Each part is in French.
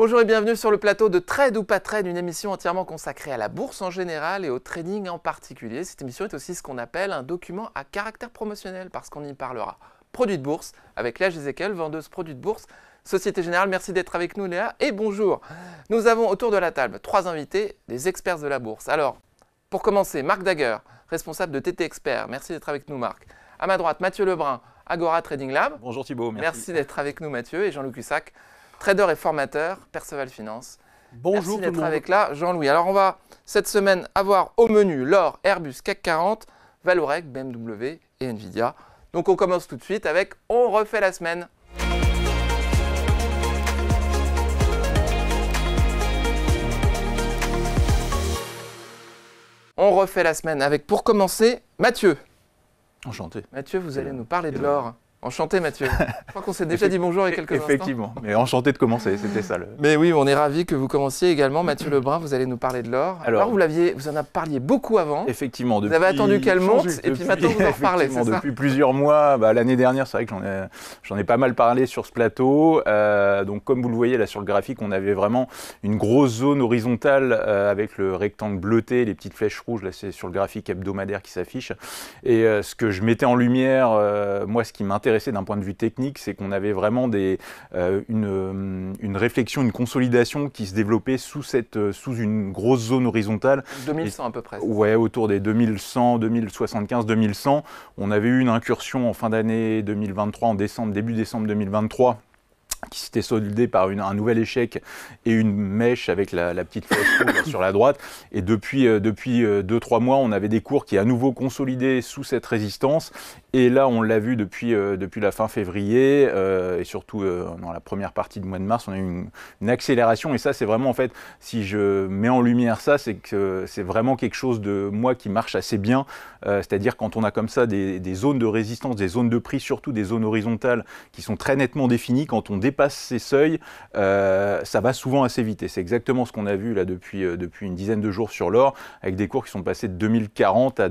Bonjour et bienvenue sur le plateau de Trade ou pas Trade, une émission entièrement consacrée à la bourse en général et au trading en particulier. Cette émission est aussi ce qu'on appelle un document à caractère promotionnel parce qu'on y parlera produits de bourse avec Léa Giséquel, vendeuse produits de bourse, Société Générale. Merci d'être avec nous Léa et bonjour. Nous avons autour de la table 3 invités, des experts de la bourse. Alors, pour commencer, Marc Daguer, responsable de TT Expert. Merci d'être avec nous Marc. À ma droite, Mathieu Lebrun, Agora Trading Lab. Bonjour Thibault, Merci d'être avec nous Mathieu et Jean-Louis Cussac, trader et formateur, Perceval Finance. Bonjour Merci d'être avec là, Jean-Louis. Alors on va cette semaine avoir au menu l'or, Airbus, CAC 40, Vallourec, BMW et Nvidia. Donc on commence tout de suite avec on refait la semaine. On refait la semaine avec, pour commencer, Mathieu. Enchanté. Mathieu, vous allez nous parler de l'or. Enchanté Mathieu. Je crois qu'on s'est déjà dit bonjour il y a quelques instants. Effectivement, mais enchanté de commencer, c'était ça. Mais oui, on est ravis que vous commenciez également. Mathieu Lebrun, vous allez nous parler de l'or. Alors vous en parliez beaucoup avant. Effectivement. Vous avez attendu qu'elle monte et puis maintenant vous en reparlez, c'est ça? Depuis plusieurs mois, l'année dernière, c'est vrai que j'en ai pas mal parlé sur ce plateau. Donc comme vous le voyez là sur le graphique, on avait vraiment une grosse zone horizontale avec le rectangle bleuté, les petites flèches rouges, là c'est sur le graphique hebdomadaire qui s'affiche. Et ce que je mettais en lumière, moi ce qui m'intéressait d'un point de vue technique, c'est qu'on avait vraiment une réflexion, une consolidation qui se développait sous une grosse zone horizontale. 2100 à peu près. Ouais, autour des 2100, 2075, 2100. On avait eu une incursion en fin d'année 2023, début décembre 2023, qui s'était soldé par un nouvel échec et une mèche avec la petite flèche rouge sur la droite. Et depuis 2-3 mois, on avait des cours qui à nouveau consolidés sous cette résistance. Et là, on l'a vu depuis la fin février et surtout dans la première partie du mois de mars, on a eu une accélération. Et ça, c'est vraiment, en fait, si je mets en lumière ça, c'est que c'est vraiment quelque chose de moi qui marche assez bien. C'est-à-dire quand on a comme ça des zones de résistance, des zones de prix, surtout des zones horizontales qui sont très nettement définies, quand on dépasse ces seuils, ça va souvent assez vite. Et c'est exactement ce qu'on a vu là depuis une dizaine de jours sur l'or, avec des cours qui sont passés de 2040 à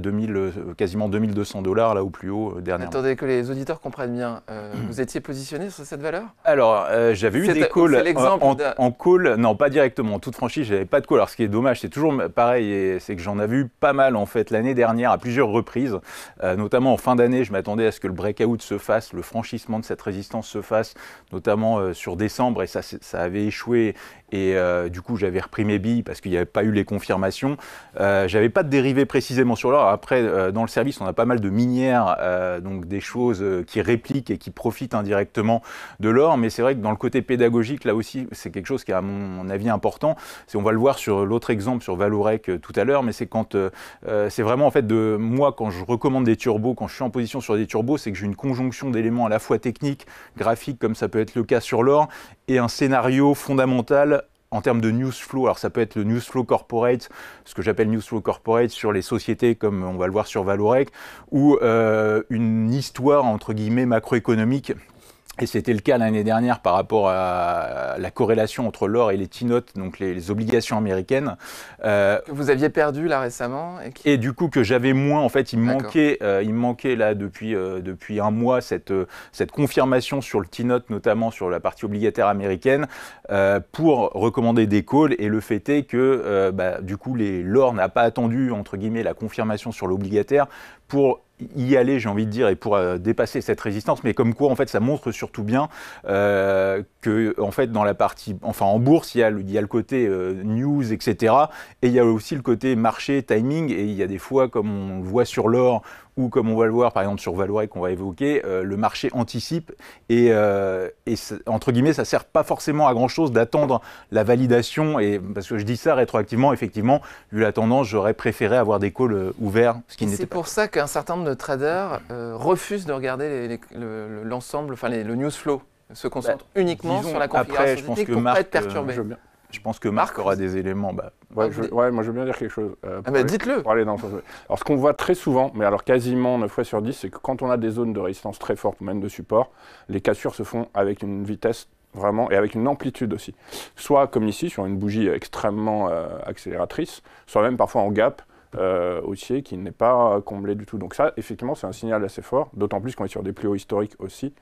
quasiment $2200 là au plus haut dernièrement. Attendez que les auditeurs comprennent bien. Vous étiez positionné sur cette valeur? Alors, j'avais eu des calls en call, non pas directement, en toute franchise, j'avais pas de call. Alors ce qui est dommage, c'est toujours pareil, c'est que j'en avais eu pas mal en fait l'année dernière à plusieurs reprises, notamment en fin d'année, je m'attendais à ce que le breakout se fasse, le franchissement de cette résistance se fasse, notamment sur décembre, et ça avait échoué. Et du coup, j'avais repris mes billes parce qu'il n'y avait pas eu les confirmations. J'avais pas de dérivés précisément sur l'or. Après, dans le service, on a pas mal de minières, donc des choses qui répliquent et qui profitent indirectement de l'or. Mais c'est vrai que dans le côté pédagogique, là aussi, c'est quelque chose qui est à mon avis important. On va le voir sur l'autre exemple, sur Vallourec tout à l'heure, mais c'est quand c'est vraiment en fait moi, quand je recommande des turbos, quand je suis en position sur des turbos, c'est que j'ai une conjonction d'éléments à la fois techniques, graphiques, comme ça peut être le cas sur l'or, et un scénario fondamental en termes de news flow. Alors ça peut être le news flow corporate, ce que j'appelle news flow corporate sur les sociétés comme on va le voir sur Vallourec, ou une histoire entre guillemets macroéconomique. Et c'était le cas l'année dernière par rapport à la corrélation entre l'or et les T-notes, donc les obligations américaines. Que vous aviez perdu là récemment. Et du coup que j'avais moins, en fait, il me manquait là depuis un mois cette confirmation sur le T-note, notamment sur la partie obligataire américaine, pour recommander des calls. Et le fait est que du coup l'or n'a pas attendu, entre guillemets, la confirmation sur l'obligataire pour y aller, j'ai envie de dire, et pour dépasser cette résistance, mais comme quoi en fait ça montre surtout bien que en fait dans la partie, enfin en bourse il y a le côté news, etc. et il y a aussi le côté marché, timing, et il y a des fois comme on le voit sur l'or ou comme on va le voir par exemple sur Vallourec qu'on va évoquer, le marché anticipe et entre guillemets ça sert pas forcément à grand chose d'attendre la validation, et parce que je dis ça rétroactivement, effectivement vu la tendance j'aurais préféré avoir des calls ouverts, ce qui n'était pas. C'est pour ça qu'un certain nombre de traders refusent de regarder l'ensemble, enfin le news flow, se concentrent uniquement sur la configuration technique pour ne pas être perturbé. Je pense que Marc aura des éléments. Moi je veux bien dire quelque chose. Dites-le. Alors ce qu'on voit très souvent, mais alors quasiment 9 fois sur 10, c'est que quand on a des zones de résistance très fortes, ou même de support, les cassures se font avec une vitesse vraiment, et avec une amplitude aussi. Soit comme ici, sur une bougie extrêmement accélératrice, soit même parfois en gap, haussier qui n'est pas comblé du tout. Donc ça, effectivement, c'est un signal assez fort, d'autant plus qu'on est sur des plus hauts historiques aussi.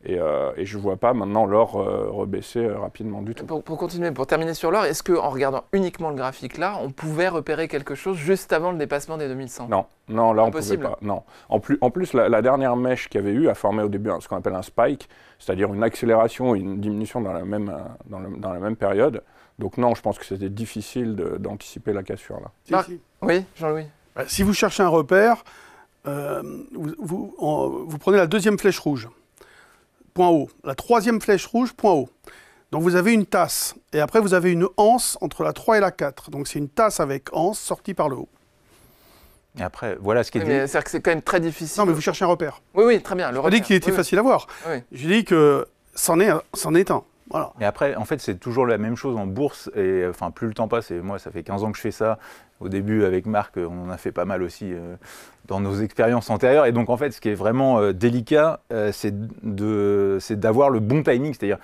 Et je ne vois pas maintenant l'or rebaisser rapidement du tout. Pour continuer, pour terminer sur l'or, est-ce qu'en regardant uniquement le graphique là, on pouvait repérer quelque chose juste avant le dépassement des 2100? Non, là on ne pouvait pas. Non. En plus la dernière mèche qu'il y avait eu a formé au début ce qu'on appelle un spike, c'est-à-dire une accélération et une diminution dans la même période. Donc non, je pense que c'était difficile d'anticiper la cassure là. Oui, Jean-Louis. Si vous cherchez un repère, vous prenez la deuxième flèche rouge, point haut. La troisième flèche rouge, point haut. Donc vous avez une tasse. Et après, vous avez une anse entre la 3 et la 4. Donc c'est une tasse avec anse sortie par le haut. Et après, voilà ce qui est dit. C'est-à-dire que c'est quand même très difficile. Non, mais vous cherchez un repère. Oui, très bien. Je n'ai pas dit qu'il était facile à voir. Oui. J'ai dit que c'en est un. Voilà. Mais après, en fait, c'est toujours la même chose en bourse. Et enfin, plus le temps passe, et moi, ça fait 15 ans que je fais ça. Au début, avec Marc, on en a fait pas mal aussi dans nos expériences antérieures. Et donc, en fait, ce qui est vraiment délicat, c'est d'avoir le bon timing. C'est-à-dire,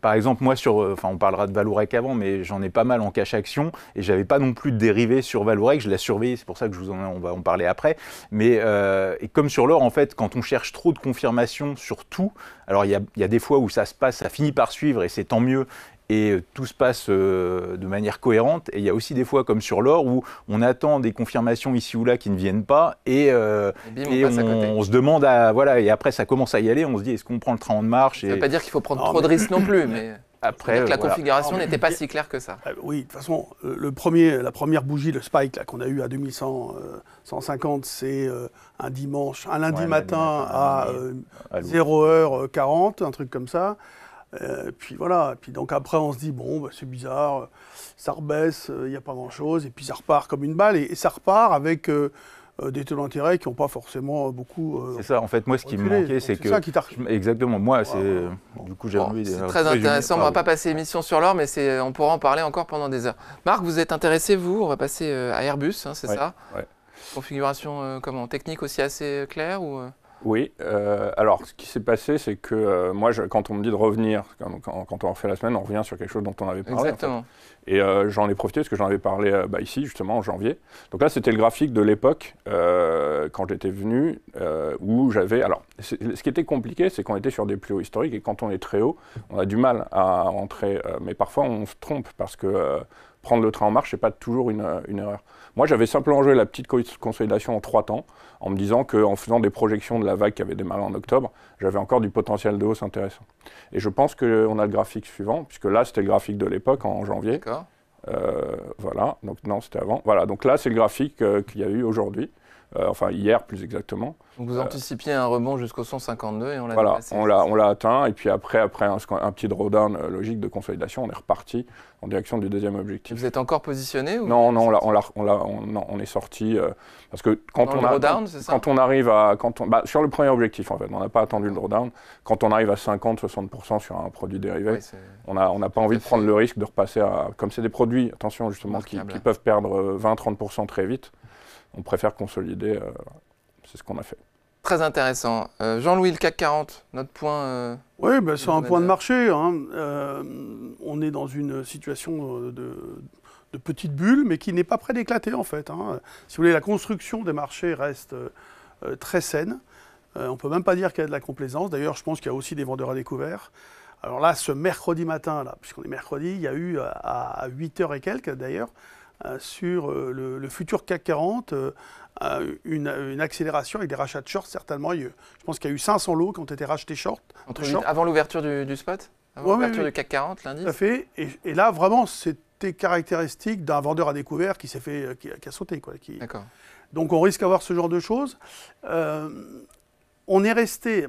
par exemple, moi, on parlera de Vallourec avant, mais j'en ai pas mal en cash action. Et j'avais pas non plus de dérivés sur Vallourec. Je l'ai surveillé, c'est pour ça que on va en parler après. Mais et comme sur l'or, en fait, quand on cherche trop de confirmations sur tout, alors il y a des fois où ça finit par suivre et c'est tant mieux. Et tout se passe de manière cohérente. Et il y a aussi des fois, comme sur l'or, où on attend des confirmations ici ou là qui ne viennent pas, et on se demande et après ça commence à y aller, on se dit est-ce qu'on prend le train en marche? Ça ne veut pas dire qu'il faut prendre trop de risques non plus, mais après, la configuration n'était pas si claire que ça. Oui, de toute façon, la première bougie, le spike qu'on a eu à 2150, c'est un lundi matin à 0h40, un truc comme ça. Puis voilà, puis donc après on se dit bon c'est bizarre, ça rebaisse, il n'y a pas grand chose, et puis ça repart comme une balle, et ça repart avec des taux d'intérêt qui n'ont pas forcément beaucoup. C'est ça, en fait, moi ce qui me manquait, c'est que. Ça qui exactement, moi du coup j'ai envie de. C'est très intéressant, on ne va pas passer émission sur l'or, mais on pourra en parler encore pendant des heures. Marc, vous êtes intéressé, on va passer à Airbus, c'est ça? Ouais. Configuration technique aussi assez claire ou Oui, alors ce qui s'est passé, c'est que moi, quand on me dit de revenir, quand on refait la semaine, on revient sur quelque chose dont on avait parlé. Exactement. En fait. Et j'en ai profité parce que j'en avais parlé ici, justement, en janvier. Donc là, c'était le graphique de l'époque, quand j'étais venu, où j'avais... Alors, ce qui était compliqué, c'est qu'on était sur des plus hauts historiques, et quand on est très haut, on a du mal à rentrer. Mais parfois, on se trompe, parce que prendre le train en marche, c'est pas toujours une erreur. Moi, j'avais simplement joué la petite consolidation en 3 temps, en me disant qu'en faisant des projections de la vague qui avait démarré en octobre, j'avais encore du potentiel de hausse intéressant. Et je pense qu'on a le graphique suivant, puisque là, c'était le graphique de l'époque en janvier. D'accord. Voilà, donc non, c'était avant. Voilà, donc là, c'est le graphique qu'il y a eu aujourd'hui. Enfin hier plus exactement. Donc vous anticipiez un rebond jusqu'au 152 et on l'a dépassé. On l'a atteint, et puis après un petit drawdown logique de consolidation, on est reparti en direction du deuxième objectif. Vous êtes encore positionné ou Non, on est sorti parce que quand on arrive sur le premier objectif en fait, on n'a pas attendu le drawdown. Quand on arrive à 50-60% sur un produit dérivé, on n'a pas envie de prendre le risque de repasser comme c'est des produits, attention justement, qui peuvent perdre 20-30% très vite. On préfère consolider, c'est ce qu'on a fait. Très intéressant. Jean-Louis, le CAC 40, notre point... Oui, c'est un point de marché. On est dans une situation de petite bulle, mais qui n'est pas près d'éclater en fait. Si vous voulez, la construction des marchés reste très saine. On ne peut même pas dire qu'il y a de la complaisance. D'ailleurs, je pense qu'il y a aussi des vendeurs à découvert. Alors là, ce mercredi matin, puisqu'on est mercredi, il y a eu à 8h et quelques d'ailleurs, sur le futur CAC 40, une accélération avec des rachats de short certainement. Je pense qu'il y a eu 500 lots qui ont été rachetés short. Avant l'ouverture du spot? Avant l'ouverture du CAC 40, lundi? Tout à fait. Et là, vraiment, c'était caractéristique d'un vendeur à découvert qui a sauté. D'accord. Donc on risque d'avoir ce genre de choses. On est resté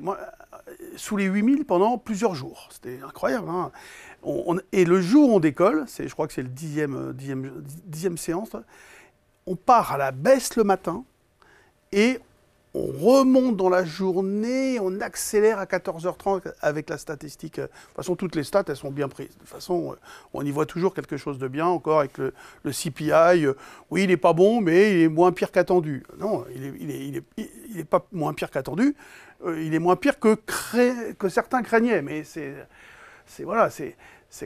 sous les 8000 pendant plusieurs jours. C'était incroyable. Et le jour où on décolle, je crois que c'est le 10e séance, on part à la baisse le matin et on remonte dans la journée, on accélère à 14h30 avec la statistique. De toute façon, toutes les stats, elles sont bien prises. De toute façon, on y voit toujours quelque chose de bien, encore avec le CPI. Oui, il n'est pas bon, mais il est moins pire qu'attendu. Non, il est pas moins pire qu'attendu. Il est moins pire que certains craignaient. Mais c'est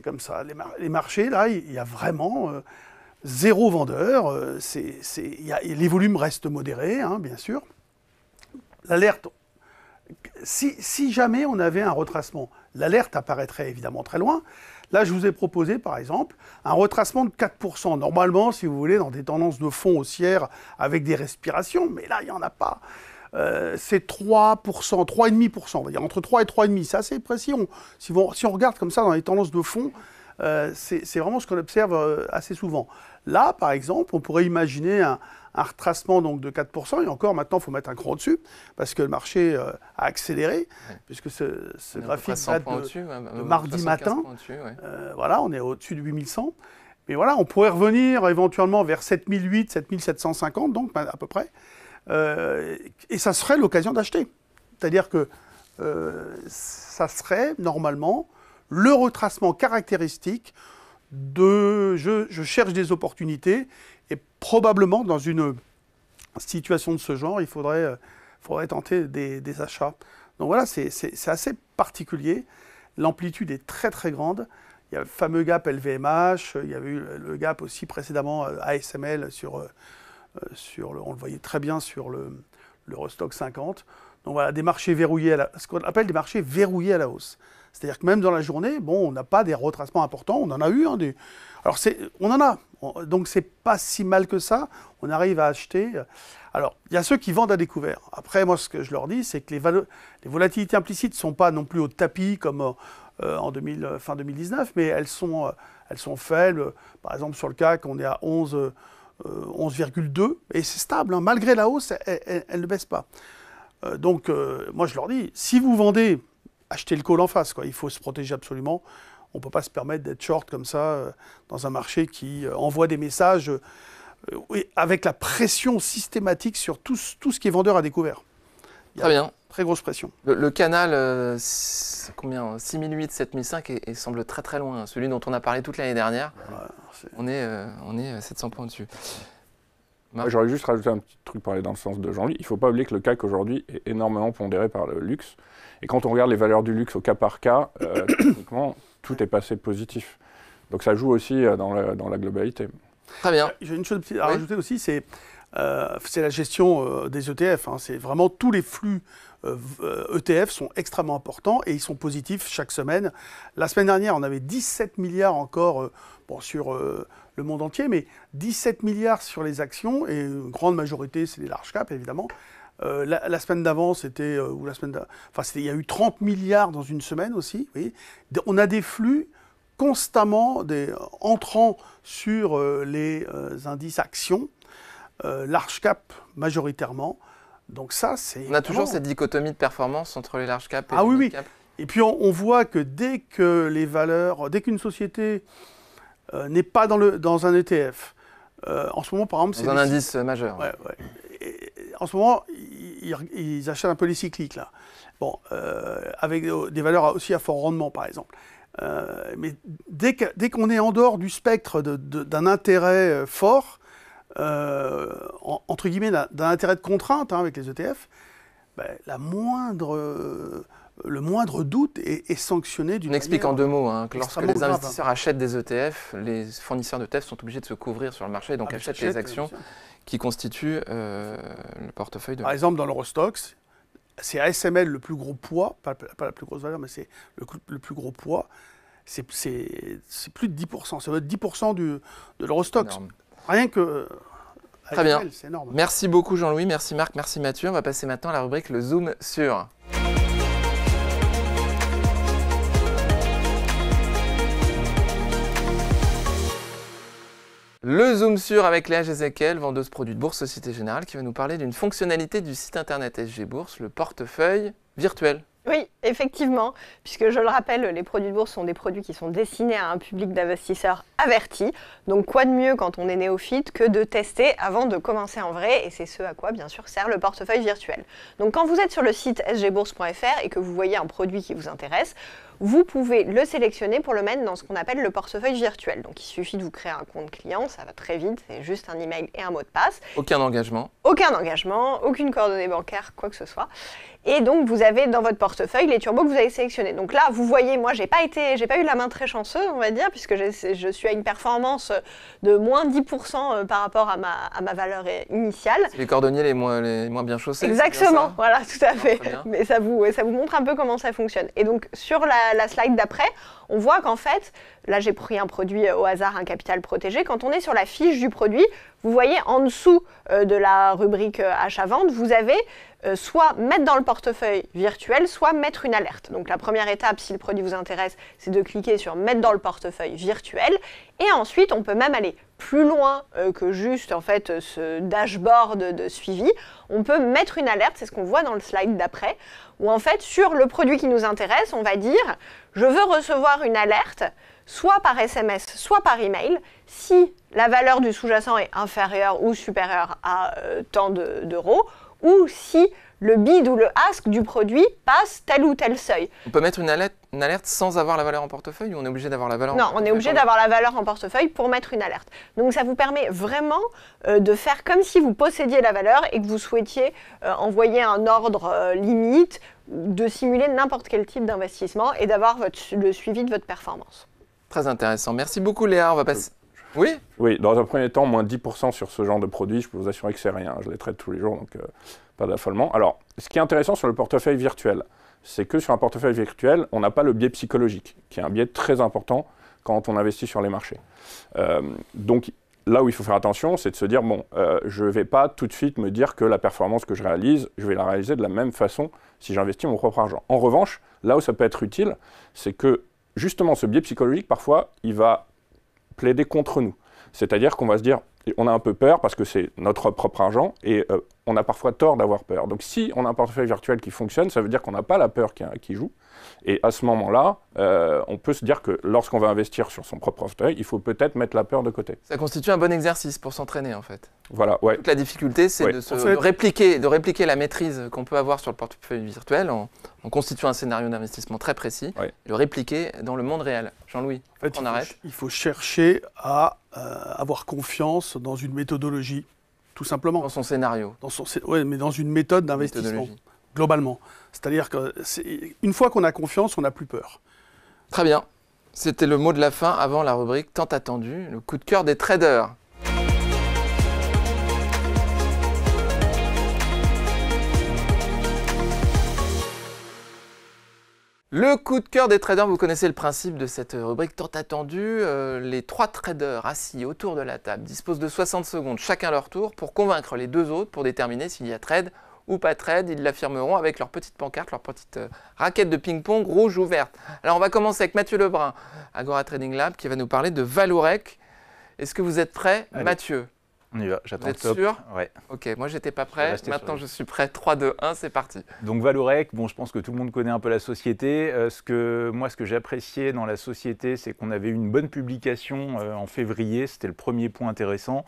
comme ça. Les marchés, là, il y a vraiment... zéro vendeur, les volumes restent modérés, hein, bien sûr. L'alerte, si jamais on avait un retracement, l'alerte apparaîtrait évidemment très loin. Là, je vous ai proposé, par exemple, un retracement de 4%. Normalement, si vous voulez, dans des tendances de fond haussières avec des respirations, mais là, il n'y en a pas. C'est 3%, 3,5%, on va dire, entre 3 et 3,5%. C'est assez précis. Si on regarde comme ça dans les tendances de fond, c'est vraiment ce qu'on observe assez souvent. Là, par exemple, on pourrait imaginer un retracement donc, de 4%, et encore maintenant, il faut mettre un cran dessus, parce que le marché a accéléré, puisque ce graphique date de mardi matin. Voilà, on est au-dessus de 8100. Mais voilà, on pourrait revenir éventuellement vers 7008, 7750, donc à peu près. Et ça serait l'occasion d'acheter. C'est-à-dire que ça serait normalement le retracement caractéristique de je cherche des opportunités, et probablement dans une situation de ce genre, il faudrait tenter des achats. Donc voilà, c'est assez particulier. L'amplitude est très très grande. Il y a le fameux gap LVMH, il y avait eu le gap aussi précédemment ASML on le voyait très bien sur le Eurostoxx 50. Donc voilà, des marchés verrouillés, ce qu'on appelle des marchés verrouillés à la hausse. C'est-à-dire que même dans la journée, bon, on n'a pas des retracements importants, on en a eu. Alors on en a, donc c'est pas si mal que ça, on arrive à acheter. Alors, il y a ceux qui vendent à découvert. Après, moi, ce que je leur dis, c'est que les volatilités implicites ne sont pas non plus au tapis comme fin 2019, mais elles sont faibles. Par exemple, sur le CAC, on est à 11,2, et c'est stable, hein. Malgré la hausse, elle ne baisse pas. Donc, moi, je leur dis, si vous vendez, achetez le call en face, quoi. Il faut se protéger absolument. On ne peut pas se permettre d'être short comme ça dans un marché qui envoie des messages avec la pression systématique sur tout ce qui est vendeur à découvert. Très bien. Très grosse pression. Le canal, combien 6008, 7005 et semble très très loin. Celui dont on a parlé toute l'année dernière, on est 700 points dessus. J'aurais juste rajouté un petit truc pour aller dans le sens de Jean-Louis. Il ne faut pas oublier que le CAC aujourd'hui est énormément pondéré par le luxe. Et quand on regarde les valeurs du luxe au cas par cas, techniquement, tout est passé positif. Donc ça joue aussi dans la globalité. Très bien. J'ai une chose à rajouter aussi, c'est la gestion des ETF. Hein. C'est vraiment tous les flux ETF sont extrêmement importants et ils sont positifs chaque semaine. La semaine dernière, on avait 17 milliards encore sur le monde entier, mais 17 milliards sur les actions, et une grande majorité, c'est les large caps, évidemment. La semaine d'avant, c'était... il y a eu 30 milliards dans une semaine aussi. Vous voyez. On a des flux constamment entrant sur les indices actions, large cap majoritairement. Donc ça, c'est... On a toujours cette dichotomie de performance entre les large cap et les mid cap. Et puis on voit que dès qu'une société n'est pas dans un ETF, en ce moment, par exemple... Dans un indice majeur. Ouais. En ce moment, ils achètent un peu les cycliques, là. Bon, avec des valeurs aussi à fort rendement, par exemple. Mais dès qu'on est en dehors du spectre d'un intérêt fort, entre guillemets, d'un intérêt de contrainte avec les ETF, le moindre doute est sanctionné d'une manière... On explique en deux mots, que lorsque les grave, investisseurs achètent des ETF, les fournisseurs d'ETF sont obligés de se couvrir sur le marché et donc achètent les actions qui constituent le portefeuille de... Par exemple, dans l'Eurostoxx, c'est ASML le plus gros poids, pas la plus grosse valeur, mais c'est le plus gros poids, c'est plus de 10%, ça va être 10% de l'Eurostoxx. Rien que... Très bien. C'est énorme. Merci beaucoup Jean-Louis, merci Marc, merci Mathieu. On va passer maintenant à la rubrique Le Zoom sur. Le Zoom sur avec Léa Jézéquel, vendeuse produits de bourse Société Générale, qui va nous parler d'une fonctionnalité du site internet SG Bourse, le portefeuille virtuel. Oui, effectivement, puisque je le rappelle, les produits de bourse sont des produits qui sont destinés à un public d'investisseurs avertis. Donc quoi de mieux quand on est néophyte que de tester avant de commencer en vrai, et c'est ce à quoi bien sûr sert le portefeuille virtuel. Donc quand vous êtes sur le site sgbourse.fr et que vous voyez un produit qui vous intéresse, vous pouvez le sélectionner pour le mettre dans ce qu'on appelle le portefeuille virtuel. Donc il suffit de vous créer un compte client, ça va très vite, c'est juste un email et un mot de passe. Aucun engagement. Aucun engagement, aucune coordonnée bancaire, quoi que ce soit. Et donc vous avez dans votre portefeuille les turbos que vous avez sélectionnés. Donc là, vous voyez, moi j'ai pas eu la main très chanceuse, on va dire, puisque je suis à une performance de moins 10% par rapport à ma valeur initiale. C'est les cordonniers les moins bien chaussés. Exactement, voilà, tout à fait. Très bien. Mais ça vous montre un peu comment ça fonctionne. Et donc sur la slide d'après, on voit qu'en fait, là j'ai pris un produit au hasard, un capital protégé. Quand on est sur la fiche du produit, vous voyez en dessous de la rubrique achat-vente, vous avez soit mettre dans le portefeuille virtuel, soit mettre une alerte. Donc la première étape, si le produit vous intéresse, c'est de cliquer sur mettre dans le portefeuille virtuel. Et ensuite, on peut même aller plus loin que juste en fait ce dashboard de suivi. On peut mettre une alerte, c'est ce qu'on voit dans le slide d'après, où en fait sur le produit qui nous intéresse, on va dire je veux recevoir une alerte soit par SMS, soit par email, si la valeur du sous-jacent est inférieure ou supérieure à tant d'euros, ou si le bid ou le ask du produit passe tel ou tel seuil. On peut mettre une alerte sans avoir la valeur en portefeuille ou on est obligé d'avoir la valeur en Non, portefeuille? on est obligé d'avoir la valeur en portefeuille pour mettre une alerte. Donc ça vous permet vraiment de faire comme si vous possédiez la valeur et que vous souhaitiez envoyer un ordre limite, de simuler n'importe quel type d'investissement et d'avoir le suivi de votre performance. Très intéressant. Merci beaucoup Léa. On va passer... Oui. Oui, dans un premier temps, moins 10% sur ce genre de produit, je peux vous assurer que c'est rien. Je les traite tous les jours, donc pas d'affolement. Alors, ce qui est intéressant sur le portefeuille virtuel, c'est que sur un portefeuille virtuel, on n'a pas le biais psychologique, qui est un biais très important quand on investit sur les marchés. Donc, là où il faut faire attention, c'est de se dire, bon, je ne vais pas tout de suite me dire que la performance que je réalise, je vais la réaliser de la même façon si j'investis mon propre argent. En revanche, là où ça peut être utile, c'est que justement, ce biais psychologique, parfois, il va plaider contre nous. C'est-à-dire qu'on va se dire, on a un peu peur parce que c'est notre propre argent et on a parfois tort d'avoir peur. Donc si on a un portefeuille virtuel qui fonctionne, ça veut dire qu'on n'a pas la peur qui joue. Et à ce moment-là, on peut se dire que lorsqu'on va investir sur son propre portefeuille, il faut peut-être mettre la peur de côté. Ça constitue un bon exercice pour s'entraîner en fait. Voilà, ouais. Toute la difficulté, c'est de répliquer la maîtrise qu'on peut avoir sur le portefeuille virtuel en constituant un scénario d'investissement très précis, et le répliquer dans le monde réel. Jean-Louis, en fait, on arrête. Il faut chercher à avoir confiance dans une méthodologie, tout simplement. Dans son scénario. Oui, mais dans une méthode d'investissement, globalement. C'est-à-dire qu'une fois qu'on a confiance, on n'a plus peur. Très bien. C'était le mot de la fin avant la rubrique tant attendue, le coup de cœur des traders. Le coup de cœur des traders, vous connaissez le principe de cette rubrique tant attendue. Les 3 traders assis autour de la table disposent de 60 secondes chacun leur tour pour convaincre les 2 autres pour déterminer s'il y a trade ou pas trade. Ils l'affirmeront avec leur petite pancarte, leur petite raquette de ping-pong rouge ou verte. Alors on va commencer avec Mathieu Lebrun, Agora Trading Lab, qui va nous parler de Valorec. Est-ce que vous êtes prêt, Mathieu? On y va, j'attends. Vous êtes sûr? Ouais. Ok, moi j'étais pas prêt, maintenant je suis prêt. 3, 2, 1, c'est parti. Donc Valorec, bon, je pense que tout le monde connaît un peu la société. Ce que j'ai apprécié dans la société, c'est qu'on avait eu une bonne publication en février, c'était le premier point intéressant.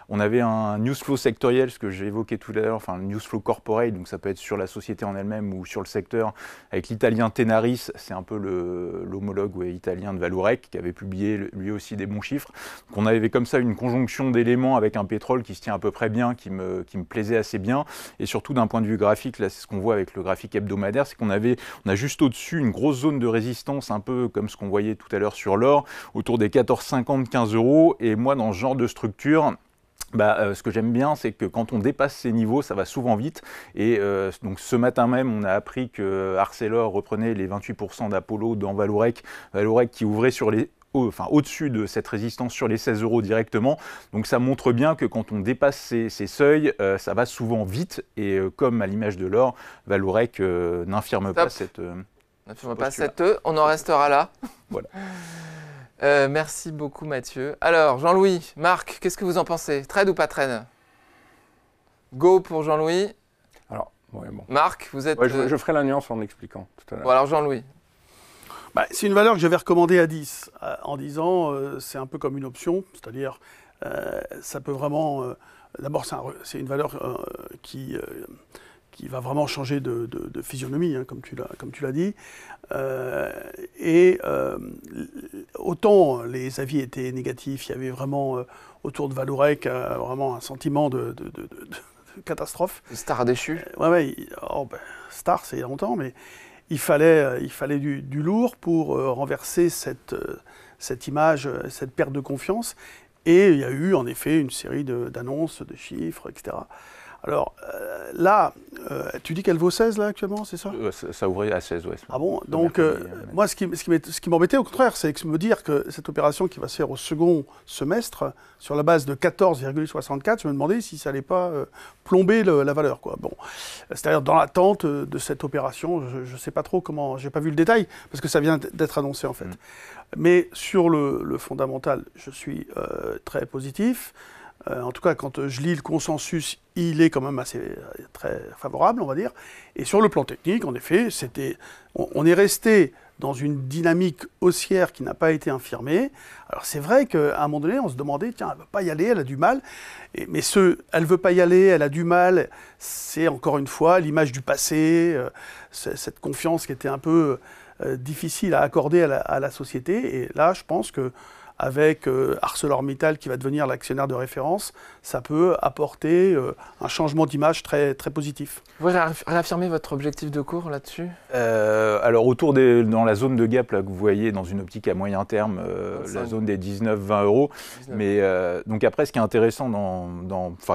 On avait un news flow sectoriel, ce que j'ai évoqué tout à l'heure, enfin le news flow corporate, donc ça peut être sur la société en elle-même ou sur le secteur, avec l'italien Tenaris, c'est un peu l'homologue italien de Valorec, qui avait publié lui aussi des bons chiffres. Donc on avait comme ça une conjonction d'éléments avec un pétrole qui se tient à peu près bien, qui me plaisait assez bien, et surtout d'un point de vue graphique, là c'est ce qu'on voit avec le graphique hebdomadaire, c'est qu'on a juste au-dessus une grosse zone de résistance, un peu comme ce qu'on voyait tout à l'heure sur l'or, autour des 14,50, 15 €, et moi dans ce genre de structure, ce que j'aime bien, c'est que quand on dépasse ces niveaux, ça va souvent vite. Et donc ce matin même, on a appris que Arcelor reprenait les 28% d'Apollo dans Valorec. Valorec qui ouvrait sur au-dessus de cette résistance sur les 16 € directement. Donc ça montre bien que quand on dépasse ces seuils, ça va souvent vite. Et comme à l'image de l'or, Valorec n'infirme pas cette... n'infirme pas cette on en restera là. Voilà. Merci beaucoup Mathieu. Alors Jean-Louis, Marc, qu'est-ce que vous en pensez? Trade ou pas trade? Go pour Jean-Louis. Alors, ouais, bon. Marc, vous êtes... Ouais, je ferai la nuance en expliquant tout à l'heure. Bon, alors Jean-Louis. C'est une valeur que j'avais recommandée à 10, en disant c'est un peu comme une option, c'est-à-dire ça peut vraiment... D'abord, c'est une valeur qui qui va vraiment changer de physionomie, hein, comme tu l'as dit. Autant les avis étaient négatifs, il y avait vraiment autour de Vallourec vraiment un sentiment de catastrophe. Star déchu. Star, c'est longtemps, mais il fallait du lourd pour renverser cette image, cette perte de confiance. Et il y a eu en effet une série d'annonces, de chiffres, etc. Alors là, tu dis qu'elle vaut 16 là actuellement, c'est ça? Ça ouvrait à 16, oui. Ah bon? Donc moi, ce qui m'embêtait au contraire, c'est que me dire que cette opération qui va se faire au second semestre, sur la base de 14,64, je me demandais si ça n'allait pas plomber la valeur, quoi. Bon, c'est-à-dire dans l'attente de cette opération, je ne sais pas trop comment, j'ai pas vu le détail, parce que ça vient d'être annoncé en fait. Mais sur le fondamental, je suis très positif. En tout cas, quand je lis le consensus, il est quand même très favorable, on va dire. Et sur le plan technique, en effet, on est resté dans une dynamique haussière qui n'a pas été infirmée. Alors c'est vrai qu'à un moment donné, on se demandait, tiens, elle ne veut pas y aller, elle a du mal. Elle ne veut pas y aller, elle a du mal, c'est encore une fois l'image du passé, cette confiance qui était un peu difficile à accorder à la société. Et là, je pense que avec ArcelorMittal qui va devenir l'actionnaire de référence, ça peut apporter un changement d'image très, très positif. Vous pouvez réaffirmer votre objectif de cours là-dessus? Alors dans la zone de gap là, que vous voyez dans une optique à moyen terme, la zone des 19-20 euros. 19. Mais donc après, ce qui est intéressant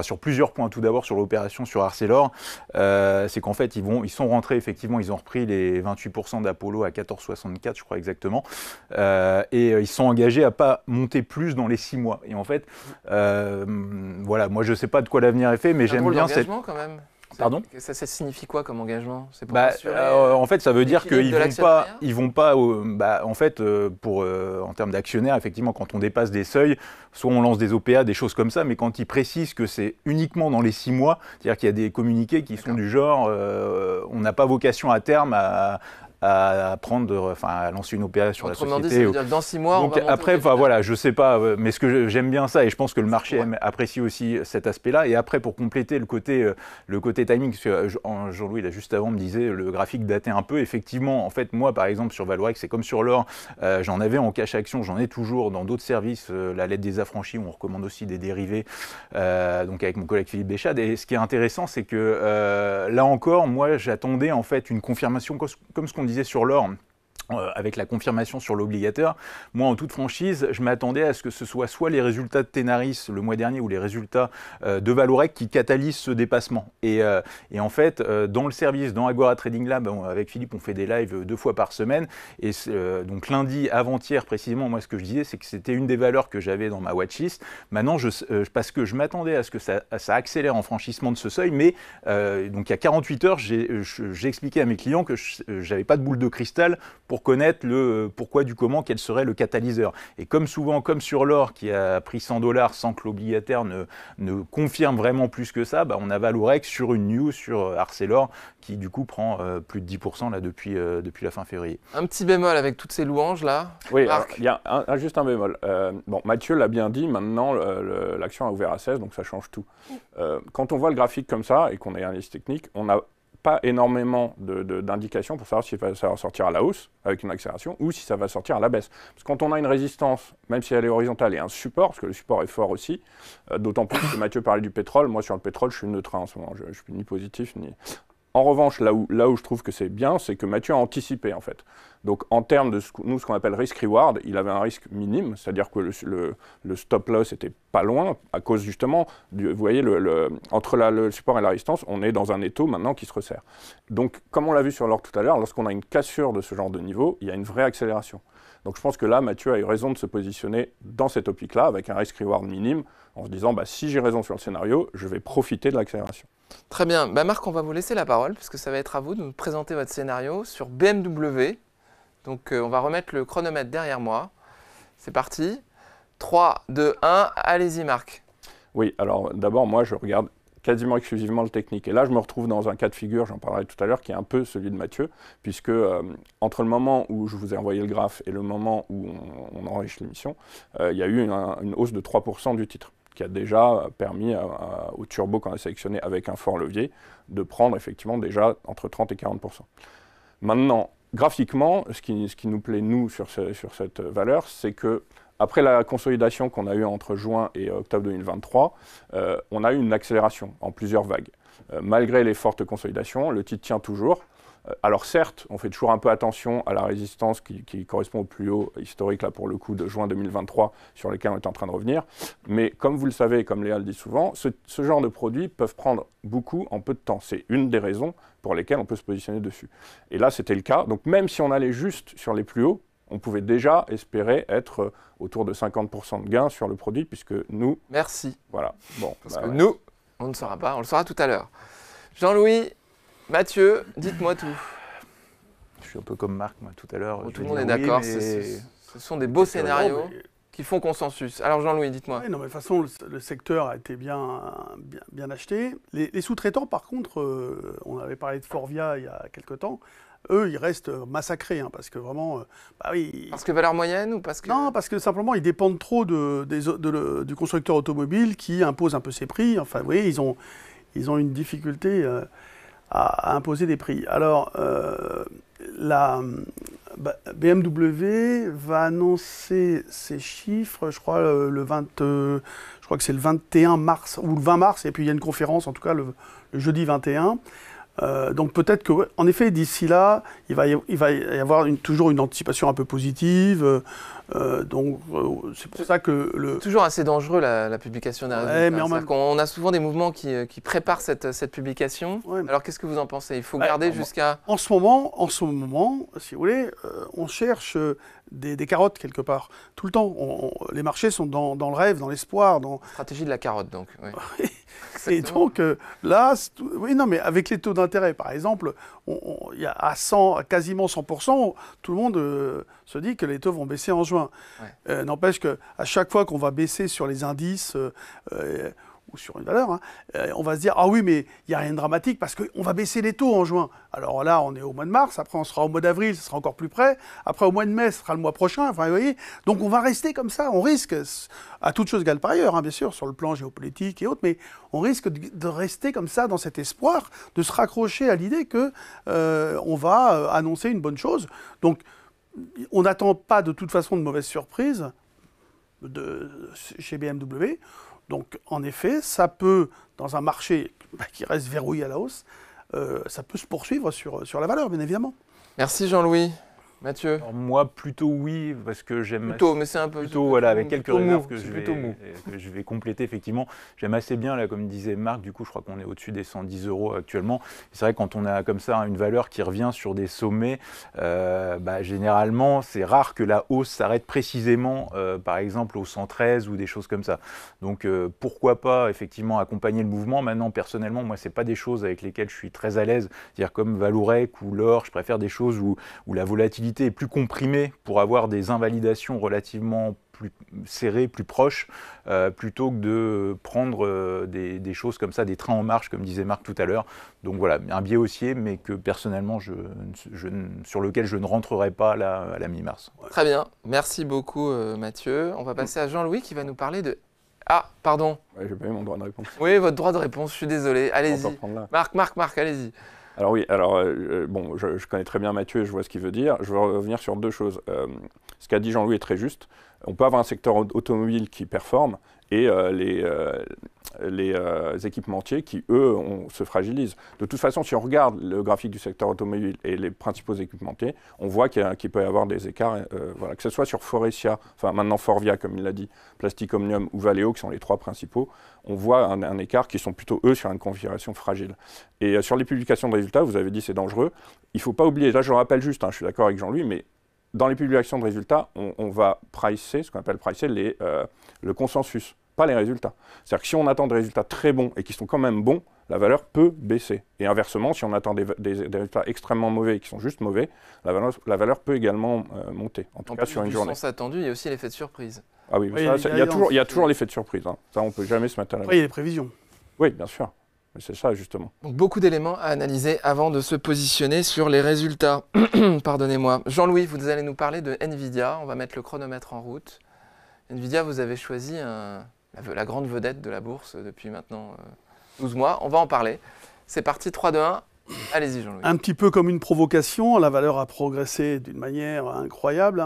sur plusieurs points, tout d'abord sur l'opération sur Arcelor, c'est qu'en fait ils sont rentrés effectivement, ils ont repris les 28% d'Apollo à 14,64 je crois exactement, et ils sont engagés à pas monter plus dans les 6 mois. Et en fait, voilà, moi je ne sais pas de quoi l'avenir est fait, mais j'aime bien cette... quand même. Pardon ? Ça signifie quoi comme engagement? En fait, ça veut dire qu'ils vont pas, en fait, en termes d'actionnaires, effectivement, quand on dépasse des seuils, soit on lance des OPA, des choses comme ça, mais quand ils précisent que c'est uniquement dans les 6 mois, c'est-à-dire qu'il y a des communiqués qui sont du genre, on n'a pas vocation à terme à lancer une opération sur la société. Dit, ça veut dire que dans 6 mois, donc après, voilà, je sais pas, mais j'aime bien ça et je pense que le marché apprécie aussi cet aspect-là. Et après, pour compléter le côté timing, parce que Jean-Louis, là, juste avant, me disait le graphique datait un peu. Effectivement, en fait, moi, par exemple, sur Vallourec, c'est comme sur l'or, j'en avais en cash action, j'en ai toujours dans d'autres services, la lettre des affranchis, où on recommande aussi des dérivés, donc avec mon collègue Philippe Béchade. Et ce qui est intéressant, c'est que là encore, moi, j'attendais en fait une confirmation, comme ce qu'on disait sur l'or, avec la confirmation sur l'obligataire. Moi, en toute franchise, je m'attendais à ce que ce soit les résultats de Tenaris le mois dernier ou les résultats de Vallourec qui catalysent ce dépassement. Et en fait, dans le service, dans Agora Trading Lab, avec Philippe, on fait des lives 2 fois par semaine. Et donc lundi, avant-hier précisément, moi, ce que je disais, c'est que c'était une des valeurs que j'avais dans ma watchlist. Maintenant, parce que je m'attendais à ce que ça accélère en franchissement de ce seuil, mais donc il y a 48 heures, j'ai expliqué à mes clients que je n'avais pas de boule de cristal pour connaître le pourquoi du comment, quel serait le catalyseur. Et comme souvent, comme sur l'or qui a pris 100 $ sans que l'obligataire ne confirme vraiment plus que ça, on a Vallourec sur une news sur Arcelor qui du coup prend plus de 10% là, depuis la fin février. Un petit bémol avec toutes ces louanges là. Oui, il y a juste un bémol. Mathieu l'a bien dit, maintenant l'action a ouvert à 16, donc ça change tout. Quand on voit le graphique comme ça et qu'on est analyste technique, on a pas énormément d'indications pour savoir si ça va sortir à la hausse avec une accélération ou si ça va sortir à la baisse. Parce que quand on a une résistance, même si elle est horizontale, et un support, parce que le support est fort aussi, d'autant plus que Mathieu parlait du pétrole, moi sur le pétrole je suis neutre en ce moment, je suis ni positif ni... En revanche, là où je trouve que c'est bien, c'est que Mathieu a anticipé en fait. Donc en termes de ce qu'on appelle risk-reward, il avait un risque minime, c'est-à-dire que le stop-loss était pas loin, à cause justement, vous voyez, entre le support et la résistance, on est dans un étau maintenant qui se resserre. Donc comme on l'a vu sur l'or tout à l'heure, lorsqu'on a une cassure de ce genre de niveau, il y a une vraie accélération. Donc je pense que là, Mathieu a eu raison de se positionner dans cette optique-là, avec un risk-reward minime, en se disant, si j'ai raison sur le scénario, je vais profiter de l'accélération. Très bien. Marc, on va vous laisser la parole, puisque ça va être à vous de nous présenter votre scénario sur BMW. Donc on va remettre le chronomètre derrière moi. C'est parti. 3, 2, 1, allez-y Marc. Oui, alors d'abord, moi je regarde quasiment exclusivement le technique. Et là, je me retrouve dans un cas de figure, j'en parlerai tout à l'heure, qui est un peu celui de Mathieu, puisque entre le moment où je vous ai envoyé le graphe et le moment où on enregistre l'émission, il y a eu une hausse de 3% du titre. qui a déjà permis au turbo qu'on a sélectionné avec un fort levier de prendre effectivement déjà entre 30 et 40%. Maintenant, graphiquement, ce qui nous plaît, nous, sur cette valeur, c'est que après la consolidation qu'on a eue entre juin et octobre 2023, on a eu une accélération en plusieurs vagues. Malgré les fortes consolidations, le titre tient toujours. Alors certes, on fait toujours un peu attention à la résistance qui correspond au plus haut historique, là pour le coup, de juin 2023, sur lesquels on est en train de revenir. Mais comme vous le savez, et comme Léa le dit souvent, ce genre de produits peuvent prendre beaucoup en peu de temps. C'est une des raisons pour lesquelles on peut se positionner dessus. Et là, c'était le cas. Donc même si on allait juste sur les plus hauts, on pouvait déjà espérer être autour de 50% de gain sur le produit, puisque nous... Merci. Voilà. Bon, parce que nous, on ne saura pas, on le saura tout à l'heure. Jean-Louis, Mathieu, dites-moi tout. Je suis un peu comme Marc, moi, tout à l'heure. Tout le monde est d'accord, ce sont des beaux scénarios qui font consensus. Alors Jean-Louis, dites-moi. Oui, non, mais de toute façon, le secteur a été bien acheté. Les sous-traitants, par contre, on avait parlé de Forvia il y a quelques temps, eux, ils restent massacrés, hein, parce que vraiment... bah oui, parce que valeur moyenne ou parce que... Non, parce que simplement, ils dépendent trop du constructeur automobile qui impose un peu ses prix. Enfin, vous voyez, ils ont une difficulté à imposer des prix. Alors, la BMW va annoncer ses chiffres, je crois, je crois que c'est le 21 mars, ou le 20 mars, et puis il y a une conférence, en tout cas, le jeudi 21. Donc peut-être que, en effet, d'ici là, il va y avoir toujours une anticipation un peu positive. Donc c'est pour ça que c'est toujours assez dangereux la publication des résultats. On a souvent des mouvements qui préparent cette publication. Ouais. Alors qu'est-ce que vous en pensez? Il faut garder jusqu'à... En ce moment, si vous voulez, on cherche des carottes quelque part. Tout le temps. Les marchés sont dans le rêve, dans l'espoir. Stratégie de la carotte, donc. Oui. Et donc là, oui, non, mais avec les taux d'intérêt, par exemple, il y a à quasiment 100%, tout le monde se dit que les taux vont baisser en juin. Ouais. N'empêche qu'à chaque fois qu'on va baisser sur les indices ou sur une valeur, on va se dire « Ah oui, mais il n'y a rien de dramatique parce qu'on va baisser les taux en juin. » Alors là, on est au mois de mars, après on sera au mois d'avril, ce sera encore plus près, après au mois de mai, ce sera le mois prochain, enfin vous voyez. Donc on va rester comme ça, on risque, à toute chose égale par ailleurs, bien sûr, sur le plan géopolitique et autres, mais on risque de rester comme ça dans cet espoir, de se raccrocher à l'idée qu'on va annoncer une bonne chose. Donc on n'attend pas de toute façon de mauvaises surprises chez BMW. Donc, en effet, ça peut, dans un marché qui reste verrouillé à la hausse, ça peut se poursuivre sur la valeur, bien évidemment. Merci Jean-Louis. Mathieu? Alors moi, plutôt oui, parce que j'aime... Plutôt, mais c'est un peu... Plutôt, voilà, avec quelques réserves que je vais compléter, effectivement. J'aime assez bien, là, comme disait Marc, du coup, je crois qu'on est au-dessus des 110 € actuellement. C'est vrai, quand on a comme ça une valeur qui revient sur des sommets, généralement, c'est rare que la hausse s'arrête précisément, par exemple, au 113 ou des choses comme ça. Donc, pourquoi pas, effectivement, accompagner le mouvement. Maintenant, personnellement, moi, c'est pas des choses avec lesquelles je suis très à l'aise. C'est-à-dire comme Vallourec ou l'or, je préfère des choses où la volatilité est plus comprimée pour avoir des invalidations relativement plus serrées, plus proches, plutôt que de prendre des choses comme ça, des trains en marche, comme disait Marc tout à l'heure. Donc voilà, un biais haussier, mais que personnellement, sur lequel je ne rentrerai pas là, à la mi-mars. Très bien, merci beaucoup Mathieu. On va passer à Jean-Louis qui va nous parler de... Ah, pardon. Ouais, j'ai pas eu mon droit de réponse. Oui, votre droit de réponse, je suis désolé. Allez-y. Marc, allez-y. Alors oui, bon, je connais très bien Mathieu et je vois ce qu'il veut dire. Je veux revenir sur deux choses. Ce qu'a dit Jean-Louis est très juste. On peut avoir un secteur automobile qui performe et les équipementiers qui, eux, se fragilisent. De toute façon, si on regarde le graphique du secteur automobile et les principaux équipementiers, on voit qu'il peut y avoir des écarts, voilà, que ce soit sur Faurecia, enfin maintenant Forvia, comme il l'a dit, Plastic Omnium ou Valeo, qui sont les trois principaux, on voit un écart qui sont plutôt, eux, sur une configuration fragile. Et sur les publications de résultats, vous avez dit c'est dangereux. Il ne faut pas oublier, là je rappelle juste, je suis d'accord avec Jean-Louis, mais dans les publications de résultats, on va pricer, ce qu'on appelle pricer le consensus, pas les résultats. C'est-à-dire que si on attend des résultats très bons et qui sont quand même bons, la valeur peut baisser. Et inversement, si on attend des résultats extrêmement mauvais et qui sont juste mauvais, la valeur peut également monter, en tout cas sur une journée. En sens attendu, il y a aussi l'effet de surprise. Ah oui, il y a toujours l'effet de surprise. Ça, on ne peut jamais se mettre à l'abri. Après, il y a les prévisions. Oui, bien sûr. Mais c'est ça, justement. Donc, beaucoup d'éléments à analyser avant de se positionner sur les résultats. Pardonnez-moi. Jean-Louis, vous allez nous parler de NVIDIA. On va mettre le chronomètre en route. NVIDIA, vous avez choisi un la grande vedette de la bourse depuis maintenant 12 mois. On va en parler. C'est parti, 3, 2, 1. Allez-y, Jean-Louis. Un petit peu comme une provocation, la valeur a progressé d'une manière incroyable.